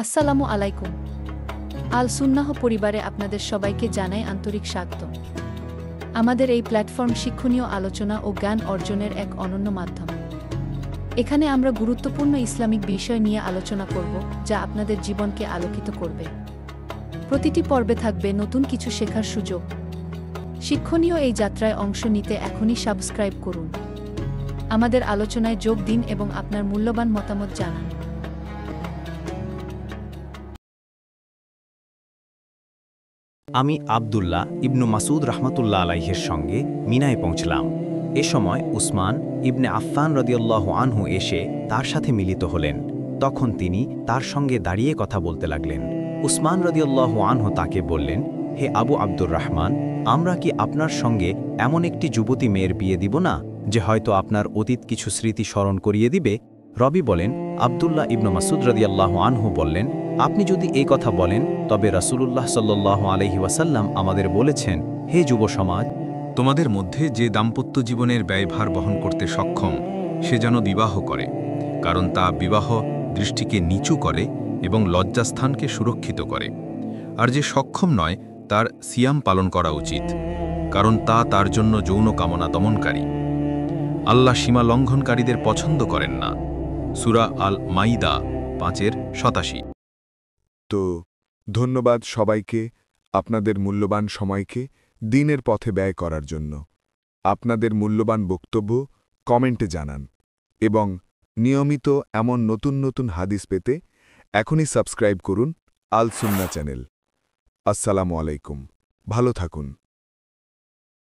আসসালামু আলাইকুম। আল সুন্নাহ পরিবারে আপনাদের সবাইকে জানাই আন্তরিক স্বাগত। আমাদের এই প্ল্যাটফর্ম শিক্ষণীয় আলোচনা ও জ্ঞান অর্জনের এক অনন্য মাধ্যম। এখানে আমরা গুরুত্বপূর্ণ ইসলামিক বিষয় নিয়ে আলোচনা করব, যা আপনাদের জীবনকে আলোকিত করবে। প্রতিটি পর্বে থাকবে নতুন কিছু শেখার সুযোগ। শিক্ষণীয় এই যাত্রায় অংশ নিতে এখনই সাবস্ক্রাইব করুন। আমাদের আলোচনায় যোগ দিন এবং আপনার মূল্যবান মতামত জানান। আমি আবদুল্লাহ ইবনু মাসুদ রাহমাতুল্লাহ আলাইহির সঙ্গে মিনায় পৌঁছলাম। এ সময় উসমান ইবনে আফফান রাদিয়াল্লাহু আনহু এসে তার সাথে মিলিত হলেন। তখন তিনি তার সঙ্গে দাঁড়িয়ে কথা বলতে লাগলেন। উসমান রাদিয়াল্লাহু আনহু তাকে বললেন, হে আবু আব্দুর রহমান, আমরা কি আপনার সঙ্গে এমন একটি যুবতী মেয়ের বিয়ে দিব না, যে হয়তো আপনার অতীত কিছু স্মৃতি স্মরণ করিয়ে দিবে? রবি বলেন, আবদুল্লাহ ইবনু মাসুদ রাদিয়াল্লাহু আনহু বললেন, আপনি যদি এই কথা বলেন, তবে রাসূলুল্লাহ সাল্লাল্লাহু আলাইহি ওয়াসাল্লাম আমাদের বলেছেন, হে যুব সমাজ, তোমাদের মধ্যে যে দাম্পত্য জীবনের ব্যয়ভার বহন করতে সক্ষম, সে যেন বিবাহ করে, কারণ তা বিবাহ দৃষ্টিকে নিচু করে এবং লজ্জাস্থানকে সুরক্ষিত করে। আর যে সক্ষম নয়, তার সিয়াম পালন করা উচিত, কারণ তা তার জন্য যৌন কামনা দমনকারী। আল্লাহ সীমা লঙ্ঘনকারীদের পছন্দ করেন না। সূরা আল মাইদা 5:87। তো ধন্যবাদ সবাইকে আপনাদের মূল্যবান সময়কে দ্বীনের পথে ব্যয় করার জন্য। আপনাদের মূল্যবান বক্তব্য কমেন্টে জানান এবং নিয়মিত এমন নতুন নতুন হাদিস পেতে এখনই সাবস্ক্রাইব করুন আল সুন্নাহ চ্যানেল। আসসালামু আলাইকুম। ভালো থাকুন।